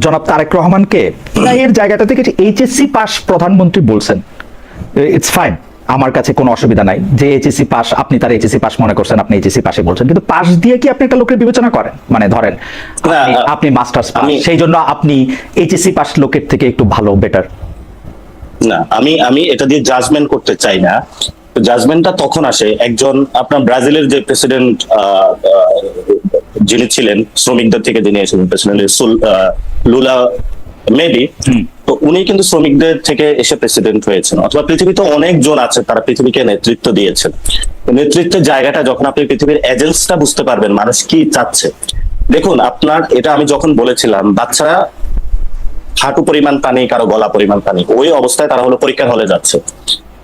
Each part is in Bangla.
জনাব তারেক রহমানকে এর জায়গাটা থেকে এইচএসসি পাস প্রধানমন্ত্রী বলছেন, ইটস ফাইন, আমার কাছে কোনো অসুবিধা নাই যে এইচএসসি পাস, আপনি তার এইচএসসি পাস মনে করছেন, আপনি এইচএসসি পাসে বলছেন, কিন্তু পাস দিয়ে কি আপনি একটা লোকের বিবেচনা করেন? মানে ধরেন আপনি মাস্টার্স পাস, সেই জন্য আপনি এইচএসসি পাস লোকের থেকে একটু ভালো, বেটার? না, আমি এটা দিয়ে জাজমেন্ট করতে চাই না। জাজমেন্টটা তখন আসে একজন আপনার ব্রাজিলের যে প্রেসিডেন্ট যিনি ছিলেন শ্রমিকদের থেকে, যিনি এসেছেন প্রেসিডেন্ট লুলা মেবি, তো উনি কিন্তু শ্রমিকদের থেকে এসে প্রেসিডেন্ট হয়েছেন। অথবা পৃথিবীতে অনেকজন আছে তারা পৃথিবীকে নেতৃত্ব দিয়েছেন। নেতৃত্বের জায়গাটা যখন আপনি পৃথিবীর এজেন্সটা বুঝতে পারবেন মানুষ কি চাচ্ছে। দেখুন আপনার এটা আমি যখন বলেছিলাম বাচ্চারা হাঁটু পরিমাণ পানি, কারো গলা পরিমাণ পানি, ওই অবস্থায় তারা হলো পরীক্ষার হলে যাচ্ছে।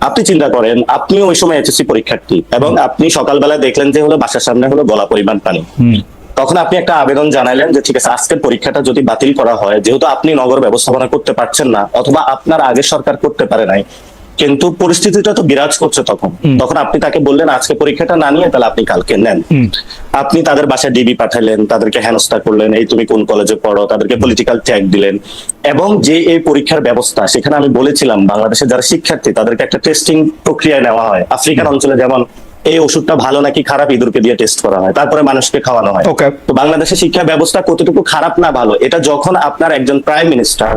আপনি চিন্তা করেন আপনি ওই সময় এইচএসসি পরীক্ষার্থী এবং আপনি সকালবেলা দেখলেন যে হলো বাসার সামনে হলো গলা পরিমাণ পানি। তখন আপনি একটা আবেদন জানাইলেন যে ঠিক আছে আজকের পরীক্ষাটা যদি বাতিল করা হয়, যেহেতু আপনি নগর ব্যবস্থাপনা করতে পারছেন না অথবা আপনার আগের সরকার করতে পারে নাই, কিন্তু পরিস্থিতিটা তো বিরাজ করছে তখন আপনি তাকে বললেন আজকে পরীক্ষাটা না নিয়ে তাহলে আপনি কালকে নেন। আপনি তাদের বাসায় ডিবি পাঠালেন, তাদেরকে হেনস্থা করলেন, এই তুমি কোন কলেজে পড়ো, তাদেরকে পলিটিক্যাল ট্যাগ দিলেন। এবং যে এই পরীক্ষার ব্যবস্থা, সেখানে আমি বলেছিলাম বাংলাদেশের যারা শিক্ষার্থী তাদেরকে একটা টেস্টিং প্রক্রিয়ায় নেওয়া হয়। আফ্রিকান অঞ্চলে যেমন এই ওষুধটা ভালো নাকি খারাপ ইঁদুরকে দিয়ে টেস্ট করা হয়, তারপরে মানুষকে খাওয়ানো হয়। তো বাংলাদেশের শিক্ষা ব্যবস্থা কতটুকু খারাপ না ভালো, এটা যখন আপনার একজন প্রাইম মিনিস্টার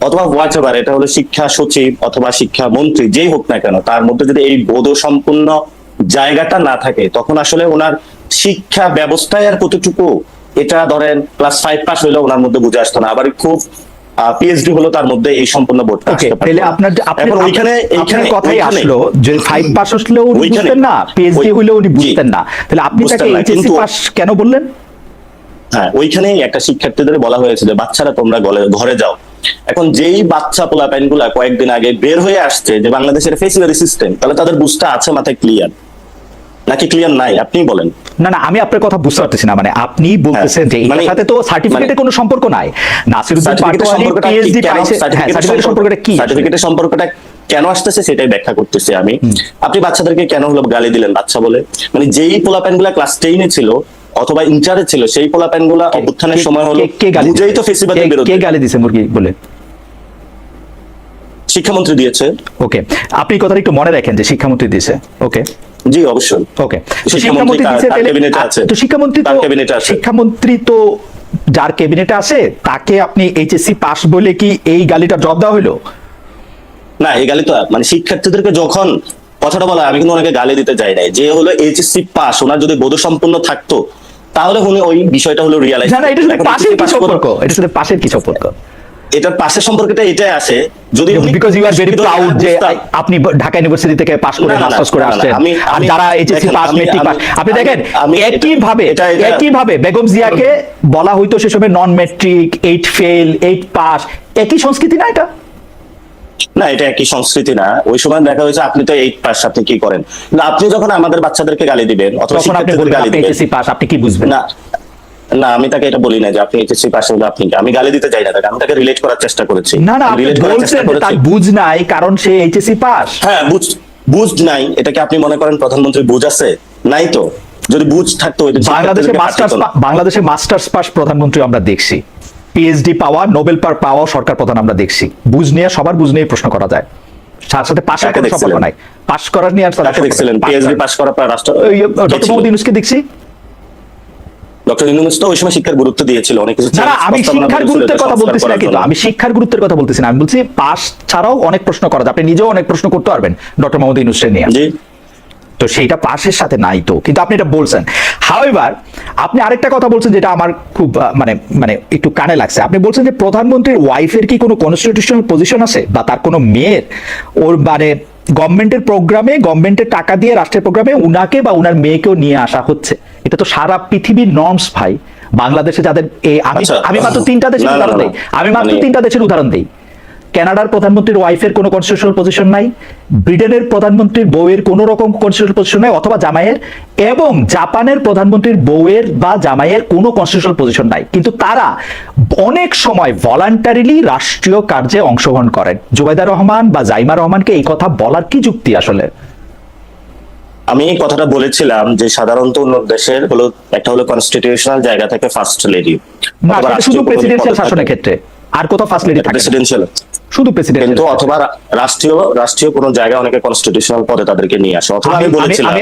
অথবা হোয়াটএভার, এটা হলো শিক্ষা সচিব অথবা শিক্ষা মন্ত্রী যেই হোক না কেন, তার মধ্যে যদি এই বোধ সম্পূর্ণ জায়গাটা না থাকে, তখন আসলে ওনার শিক্ষা ব্যবস্থায় আর কতটুকু, এটা ধরেন ক্লাস 5 পাস হইলেও ওনার মধ্যে বুঝে আসতো না। আবার খুব পিএইচডি হলো তার মধ্যে এই সম্পূর্ণ বোর্ডটা আসতে পারে। তাহলে আপনার এইখানে কথাই আসলো যে 5 পাস হলেও উনি বুঝতেন না, পিএইচডি হলেও উনি বুঝতেন না, তাহলে আপনি তাকে এইচএসসি পাস কেন বললেন? হ্যাঁ, ওইখানেই একটা শিক্ষার্থীদের বলা হয়েছে যে বাচ্চারা তোমরা ঘরে যাও। এখন যেই বাচ্চা পোলাপাইন গুলা কয়েকদিন আগে বের হয়ে আসছে যে বাংলাদেশের ফেসিলিটি সিস্টেম, তাহলে তাদের বুঝটা আছে মাথায় ক্লিয়ার নাকি ক্লিয়ার নাই আপনি বলেন? না না, আমি আপনার কথা বুঝতে পারতেছি না। মানে আপনি বলতেছেন যে এর সাথে তো সার্টিফিকেটের কোনো সম্পর্ক নাই। নাসিরউদ্দিন পাটোয়ারি পিএইচডি পাইছে, সার্টিফিকেটের সম্পর্কটা কি? সার্টিফিকেটের সম্পর্কটা কেন আসতেছে সেটাই ব্যাখ্যা করতেছি আমি। আপনি বাচ্চাদেরকে কেন হলো গালি দিলেন বাচ্চা বলে? মানে যেই পোলাপাইন গুলা ক্লাস 10 ছিল অথবা ইন্টারে ছিল, সেই পোলাপাইন গুলা অভ্যুত্থানের সময় হলো বুঝেই তো ফেসিবাদের বিরুদ্ধে। কে গালি দিয়েছে মুরগি বলে? শিক্ষামন্ত্রী দিয়েছে। ওকে, আপনি কথাটা একটু মনে রাখেন যে শিক্ষামন্ত্রী দিয়েছে। ওকে, জি অবশ্যই। ওকে, শিক্ষামন্ত্রী দিয়েছে, তো শিক্ষামন্ত্রী তো যার ক্যাবিনেটে আছে তাকে আপনি এইচএসসি পাস বলে কি এই গালিটা জবাব দেওয়া হইলো? না, এই গালি তো মানে শিক্ষার্থীদেরকে যখন কথাটা বলা, আমি কিন্তু ওনাকে গালি দিতে যাই নাই। যে হলো এইচএসসি পাস, ওনার যদি বোধ সম্পন্ন থাকতো তাহলে উনি ওই বিষয়টা হলো রিয়ালাইজ। না না, এটা শুধু পাশের কি সম্পর্ক? এটা শুধু পাশের কি সম্পর্ক? এটার পাশের সম্পর্কটা এটাই আসে যদি because you are very proud যে আপনি ঢাকা ইউনিভার্সিটি থেকে পাস করে মাস্টার্স করে আসছেন, আর যারা এইচএসসি পাস মেট্রিক পাস। আপনি দেখেন একইভাবে বেগম জিয়াকে বলা হইতো সে সময় নন মেট্রিক, 8 ফেল, 8 পাস, একই সংস্কৃতি না এটা? না, এটা একই সংস্কৃতি না। ওই সময় দেখা হয়েছে আপনি তো 8 পাস, আপনি কি করেন? না, আপনি যখন আমাদের বাচ্চাদেরকে গালি দিবেন অথবা শিক্ষার্থীদের গালি দিবেন, এইচএসসি পাস আপনি কি বুঝবেন? না না, আমি তাকে এটা বলি না যে আপনি এইচএসসি পাস হলে আপনি, আমি গালি দিতে চাই না তাকে, আমি তাকে রিলেট করার চেষ্টা করেছি। না না, আপনি বলছেন তার বুঝ নাই কারণ সে এইচএসসি পাস। হ্যাঁ, বুঝ নাই, এটাকে আপনি মনে করেন প্রধানমন্ত্রী বুঝ আছে? নাই তো। যদি বুঝ থাকতো, বাংলাদেশে মাস্টার্স পাস প্রধানমন্ত্রী আমরা দেখছি, পিএইচডি পাওয়া, নোবেল পাওয়া সরকার প্রধান আমরা দেখছি। বুঝ নিয়ে সবার বুঝ নিয়ে প্রশ্ন করা যায়, সাথে সাথে পাশের কোনো সম্পর্ক নাই। পাস করার নিয়ে পিএইচডি পাস করা রাষ্ট্র ডক্টর মোহাম্মদ ইউনূসকে দেখছি। ডক্টর ইউনূস তো ওই সময় শিক্ষার গুরুত্ব দিয়েছিল অনেক কিছু। না, আমি শিক্ষার গুরুত্বের কথা বলতেছি না, কিন্তু আমি শিক্ষার গুরুত্বের কথা বলতেছি না, আমি বলছি পাস ছাড়াও অনেক প্রশ্ন করা যায়। আপনি নিজেও অনেক প্রশ্ন করতে পারবেন ডক্টর মোহাম্মদ ইউনূসকে নিয়ে, তো সেইটা পাশের সাথে নাই তো, কিন্তু আপনি এটা বলছেন। হাউএভার আপনি আরেকটা কথা বলছেন যেটা আমার খুব মানে একটু কানে লাগছে। আপনি বলছেন যে প্রধানমন্ত্রীর ওয়াইফের কি কোনো কনস্টিটিউশনাল পজিশন আছে, বা তার কোনো মেয়ের ওর মানে গভর্নমেন্টের প্রোগ্রামে, গভর্নমেন্টের টাকা দিয়ে রাষ্ট্রের প্রোগ্রামে উনাকে বা উনার মেয়েকেও নিয়ে আসা হচ্ছে। এটা তো সারা পৃথিবীর নর্মস ভাই। বাংলাদেশে যাদের আমি মাত্র 3টা দেশের উদাহরণ দিই, উদাহরণ দিই। কানাডার প্রধানমন্ত্রীর ওয়াইফের কোনো কনস্টিটিউশনাল পজিশন নাই, ব্রিটেনের প্রধানমন্ত্রীর বউয়ের কোনো রকম কনস্টিটিউশনাল পজিশন নাই অথবা জামাইয়ের, এবং জাপানের প্রধানমন্ত্রীর বউয়ের বা জামাইয়ের কোনো কনস্টিটিউশনাল পজিশন নাই, কিন্তু তারা অনেক সময় ভলান্টারিলি রাষ্ট্রীয় কার্যে অংশগ্রহণ করেন। জুবাইদা রহমান বা জাইমা রহমানকে এই কথা বলার কি যুক্তি আসলে? আমি এই কথাটা বলেছিলাম যে সাধারণত উন্নত দেশের হলো একটা হলো কনস্টিটিউশনাল জায়গা থেকে ফার্স্ট লেডি, শুধু প্রেসিডেন্সিয়াল শাসনের ক্ষেত্রে। আর কোথাও ফার্স্ট লেডি থাকে না। প্রেসিডেন্সিয়াল শুধু প্রেসিডেন্ট। কিন্তু অথবা রাষ্ট্রীয় কোন জায়গায় অনেকে কনস্টিটিউশনাল পদে তাদেরকে নিয়ে আসে। অথবা আমি বলেছিলাম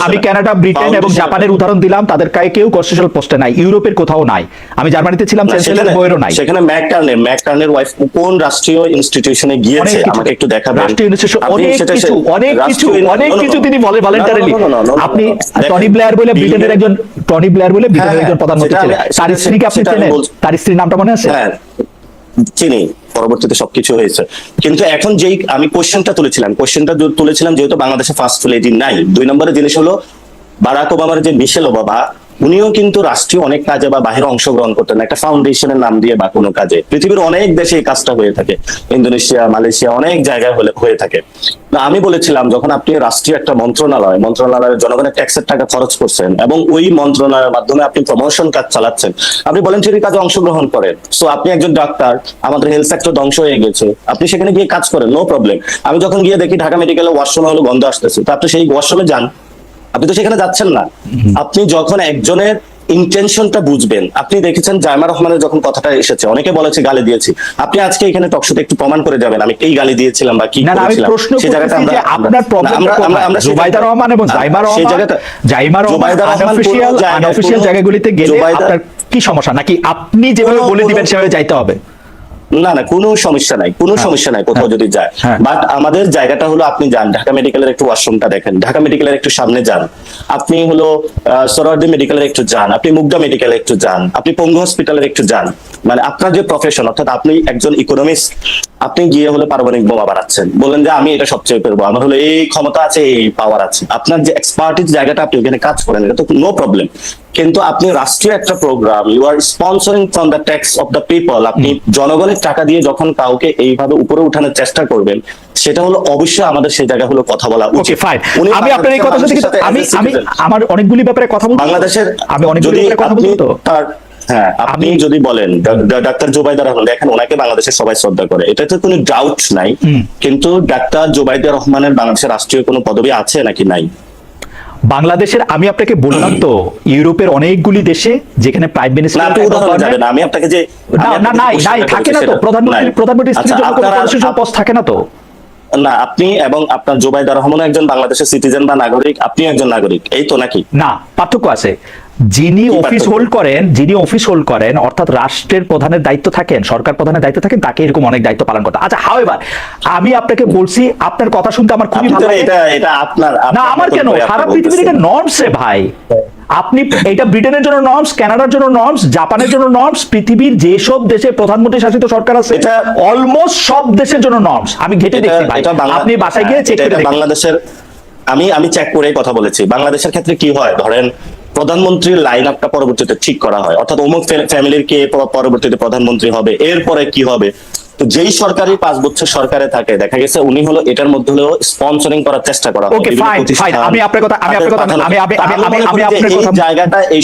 আমি কানাডা, ব্রিটেন এবং জাপানের উদাহরণ দিলাম, তাদের কেউ কনস্টিটিউশনাল পোস্টে নাই, ইউরোপের কোথাও নাই। আমি জার্মানিতে ছিলাম, চ্যান্সেলর বইয়েরও নাই। সেখানে ম্যাকটার্নের ওয়াইফ কোন রাষ্ট্রীয় ইনস্টিটিউশনে গিয়েছে আমাকে একটু দেখাবেন। রাষ্ট্রীয় ইনস্টিটিউশন অনেক কিছু তিনি বলে ভলান্টারিলি। আপনি টনি ব্লেয়ার বলে ব্রিটেনের একজন প্রধানমন্ত্রী ছিলেন, তার স্ত্রীকে আপনি চেনেন? তার স্ত্রীর নামটা মনে আছে? হ্যাঁ চিনি, পরবর্তীতে সবকিছু হয়েছে। কিন্তু এখন যেই আমি কোশ্চেনটা তুলেছিলাম যেহেতু বাংলাদেশে ফার্স্ট লেডি নাই, 2 নম্বরের জিনিস হলো বারাক ওবামার যে মিশেল ওবামা, উনিও কিন্তু রাষ্ট্রীয় অনেক কাজে বা বাহিরে অংশগ্রহণ করতেন একটা ফাউন্ডেশনের নাম দিয়ে বা কোনো কাজে। পৃথিবীর অনেক দেশে এই কাজটা হয়ে থাকে, ইন্দোনেশিয়া, মালয়েশিয়া, অনেক জায়গায় হয়ে থাকে। না, আমি বলেছিলাম যখন আপনি রাষ্ট্রীয় একটা মন্ত্রণালয়ের জনগণের ট্যাক্সের টাকা খরচ করছেন এবং ওই মন্ত্রণালয়ের মাধ্যমে আপনি প্রমোশন কাজ চালাচ্ছেন, আপনি ভলান্টারি কাজে অংশগ্রহণ করেন। সো আপনি একজন ডাক্তার, আমাদের হেলথ সেক্টর ধ্বংস হয়ে গেছে, আপনি সেখানে গিয়ে কাজ করেন, নো প্রবলেম। আমি যখন গিয়ে দেখি ঢাকা মেডিকেলে ওয়াশরুমে হলো গন্ধ আসতেছে, তো আপনি সেই ওয়াশরুমে যান, আপনি তো সেখানে যাচ্ছেন না। আপনি যখন একজনের ইন্টেনশনটা বুঝবেন, আপনি দেখেছেন জাইমা রহমানের যখন কথাটা এসেছে, অনেকে বলেছে গালি দিয়েছি, আপনি আজকে এখানে টকশোতে একটু প্রমাণ করে যাবেন আমি এই গালি দিয়েছিলাম বা কি করেছিলাম। সেই জায়গাটা আমরা জুবাইদা রহমান এবং জাইমা রহমান আনঅফিশিয়াল জায়গাগুলিতে গেলে আপনার কি সমস্যা, নাকি আপনি যেভাবে বলে দিবেন সেভাবে যাইতে হবে? না, কোনো সমস্যা নাই কোথাও যদি যায়। বাট আমাদের জায়গাটা হলো, আপনি যান ঢাকা মেডিকেলের একটু ওয়াশরুমটা দেখেন, ঢাকা মেডিকেলের একটু সামনে যান, আপনি হলো সোহরাওয়ার্দী মেডিকেলের একটু যান, আপনি মুগদা মেডিকেলে একটু যান, আপনি পঙ্গু হসপিটালের একটু যান। মানে আপনার যে প্রফেশন, অর্থাৎ আপনি একজন ইকোনমিস্ট, আপনি গিয়ে হলো পারমাণবিক বোমা বানাচ্ছেন, বললেন যে আমি এটা সবচেয়ে করবো, আমার হলো এই ক্ষমতা আছে, এই পাওয়ার আছে, আপনার যে এক্সপার্টিস জায়গাটা আপনি ওখানে কাজ করেন, এটা তো নো প্রবলেম। কিন্তু আপনি রাষ্ট্রীয় একটা programme, you are sponsoring from the tax of the people, আপনি জনগণের টাকা দিয়ে যখন কাউকে এইভাবে উপরে উঠানোর চেষ্টা করবেন, সেটা হলো অবশ্যই আমাদের সেই জায়গা হলো কথা বলা উচিত। আমি আপনার এই কথার সাথে আমি আমার অনেকগুলি ব্যাপারে কথা বলবো, বাংলাদেশের আমি অনেকগুলি ব্যাপারে কথা বলবো তো। হ্যাঁ, আপনি যদি বলেন ডাক্তার জুবাইদা রহমান, দেখেন ওনাকে বাংলাদেশের সবাই শ্রদ্ধা করে, এটাতে কোনো ডাউট নাই। কিন্তু ডাক্তার জুবাইদা রহমানের বাংলাদেশের রাষ্ট্রীয় কোনো পদবি আছে নাকি? নাই। বাংলাদেশের, আমি আপনাকে বললাম তো, ইউরোপের অনেকগুলি দেশে যেখানে প্রাইম মিনিস্টার, আমি আপনাকে যে নাই থাকে না তো, প্রধানমন্ত্রী স্ত্রীর জন্য কোনো কনস্টিটিউশনাল পোস্ট থাকে না তো। না, আপনি এবং আপনার জুবাইদা রহমান একজন বাংলাদেশের সিটিজেন বা নাগরিক, আপনি একজন নাগরিক, এই তো নাকি? না, পার্থক্য আছে। যিনি অফিস হোল্ড করেন অর্থাৎ রাষ্ট্রের প্রধানের দায়িত্ব থাকেন, সরকার প্রধানের দায়িত্ব থাকেন, তাকে এরকম অনেক দায়িত্ব পালন করতে। আচ্ছা, হাউএভার আমি আপনাকে বলছি, আপনার কথা শুনতে আমার খুবই ভালো লাগে। এটা আপনার না, আমার কেন, সারা পৃথিবীর এটা নর্মস রে ভাই। আপনি এটা ব্রিটেনের জন্য নর্মস, কানাডার জন্য নর্মস, জাপানের জন্য নর্মস, পৃথিবীর যেসব দেশে প্রধানমন্ত্রী শাসিত সরকার আছে অলমোস্ট সব দেশের জন্য নর্মস। আমি ঘেটে দেখছি ভাই, আপনি বাসায় গিয়ে চেক করে দেখুন। বাংলাদেশের আমি চেক করে কথা বলেছি। বাংলাদেশের ক্ষেত্রে কি হয়, ধরেন প্রধানমন্ত্রীর লাইন আপটা পরবর্তীতে ঠিক করা হয়, অর্থাৎ অমুক ফ্যামিলির কে পরবর্তীতে প্রধানমন্ত্রী হবে, এরপরে কি হবে। তো যেই সরকারি 5 বছর সরকারে থাকে, দেখা গেছে উনি হলো এটার মধ্যে হলো স্পন্সরিং করার চেষ্টা করা হয়। ওকে, ফাইন, আমি আপনার কথা জায়গাটা, এই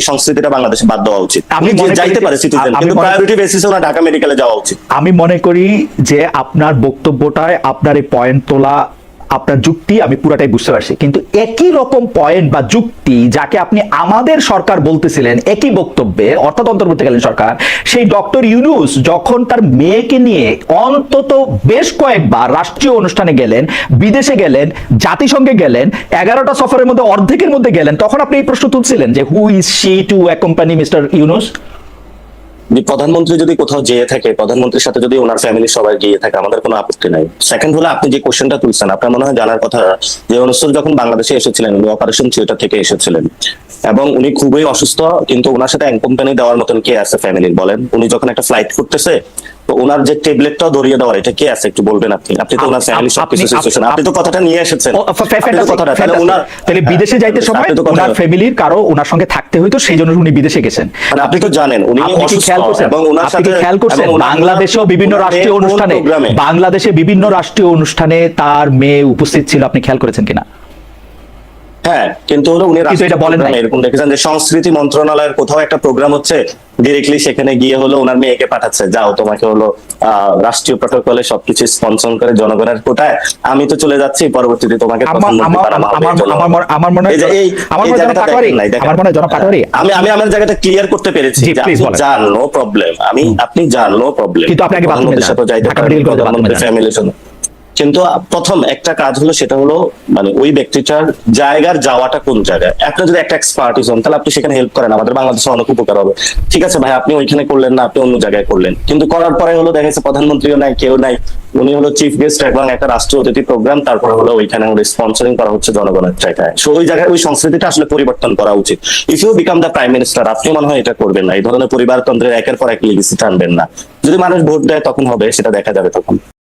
সংস্কৃতিটা বাংলাদেশে বাদ দেওয়া উচিত। আমি যাইতে পারে সিটিজেন, কিন্তু প্রায়োরিটি বেসিসে ওনা ঢাকা মেডিকেলে যাওয়া উচিত। আমি মনে করি যে আপনার বক্তব্যটায় আপনার এই পয়েন্ট তোলা, আপনার যুক্তি আমি পুরাটাই বুঝতে পারছি, কিন্তু একই রকম পয়েন্ট বা যুক্তি যাকে আপনি আমাদের সরকার বলতেছিলেন একই বক্তব্যে, অর্থাৎ অন্তর্বর্তীকালীন সরকার, সেই ডক্টর ইউনূস যখন তার মেয়েকে নিয়ে অন্তত বেশ কয়েকবার রাষ্ট্রীয় অনুষ্ঠানে গেলেন, বিদেশে গেলেন, জাতিসংঘে গেলেন, 11টা সফরের মধ্যে অর্ধেকের মধ্যে গেলেন, তখন আপনি এই প্রশ্ন তুলছিলেন যে who is she to accompany mister Yunus. প্রধানমন্ত্রী যদি কোথাও যেয়ে থাকে, প্রধানমন্ত্রীর সাথে যদি ওনার ফ্যামিলি সবাই গিয়ে থাকে, আমাদের কোনো আপত্তি নাই। সেকেন্ড হলো, আপনি যে কোশ্চেনটা তুলছেন, আপনার মনে হয় জানার কথা যে ইউনূস যখন বাংলাদেশে এসেছিলেন, উনি অপারেশন থিয়েটার থেকে এসেছিলেন এবং উনি খুবই অসুস্থ, কিন্তু ওনার সাথে কোম্পানি দেওয়ার মতন কে আছে ফ্যামিলির, বলেন? উনি যখন একটা ফ্লাইট করতেছে, তো ওনার যে ট্যাবলেটটাও ধরিয়ে দেওয়ার, এটা কে আছে একটু বলবেন আপনি তো ওনার ফ্যামিলি সবকিছু সিচুয়েশন, আপনি তো কথাটা নিয়ে এসেছেন। তাহলে বিদেশে যাইতে সময় ওনার ফ্যামিলির কারো ওনার সঙ্গে থাকতে হইতো, সেই জন্য উনি বিদেশে গেছেন। আপনি তো জানেন উনি অসুস্থ, এবং ওনার সাথে খেয়াল করছেন বাংলাদেশেও বিভিন্ন রাষ্ট্রীয় অনুষ্ঠানে তার মেয়ে উপস্থিত ছিল, আপনি খেয়াল করেছেন কিনা? হ্যাঁ, কিন্তু হলো উনি কিন্তু এটা বলেন নাই। এরকম দেখেছেন যে সংস্কৃতি মন্ত্রণালয়ের কোথাও একটা প্রোগ্রাম হচ্ছে, ডিরেক্টলি সেখানে গিয়ে হলো ওনার মেয়েকে পাঠাচ্ছে, যাও তোমাকে হলো রাষ্ট্রীয় প্রটোকলে সবকিছু স্পন্সর করে জনগণের কোটায় আমি তো চলে যাচ্ছি, পরবর্তীতে তোমাকে প্রধানমন্ত্রী বানানো হবে। আমার মনে হয় জনাব পাটোয়ারি আমার জায়গাটা ক্লিয়ার করতে পেরেছি জি, যে please আপনি বলেন। যান, নো প্রবলেম, আপনি যান, নো প্রবলেম, কিন্তু আপনি আগে বাথরুমে যান, ঢাকা মেডিকেল কলেজে বাথরুমে যান। ফ্যামিলির জন্য। কিন্তু প্রথম একটা কাজ হলো, সেটা হলো মানে ওই ব্যক্তিটার জায়গার যাওয়াটা কোন জায়গায়। আপনি যদি একটা এক্সপার্টিস হন তাহলে আপনি সেখানে হেল্প করেন, আমাদের বাংলাদেশে অনেক উপকার হবে। ঠিক আছে ভাই, আপনি ওইখানে করলেন না, আপনি অন্য জায়গায় করলেন, কিন্তু করার পরে হলো দেখা যাচ্ছে প্রধানমন্ত্রীও নাই, কেউ নাই, উনি হলো চিফ গেস্ট এবং একটা রাষ্ট্রীয় অতিথি প্রোগ্রাম, তারপরে হলো ওইখানে স্পন্সরিং করা হচ্ছে জনগণের জায়গায়। সো ওই জায়গায় ওই সংস্কৃতিটা আসলে পরিবর্তন করা উচিত। If you become the prime minister, আপনি মনে হয় এটা করবেন না, এই ধরনের পরিবারতন্ত্রের একের পর এক লিগেসি টানবেন না। যদি মানুষ ভোট দেয় তখন হবে, সেটা দেখা যাবে তখন।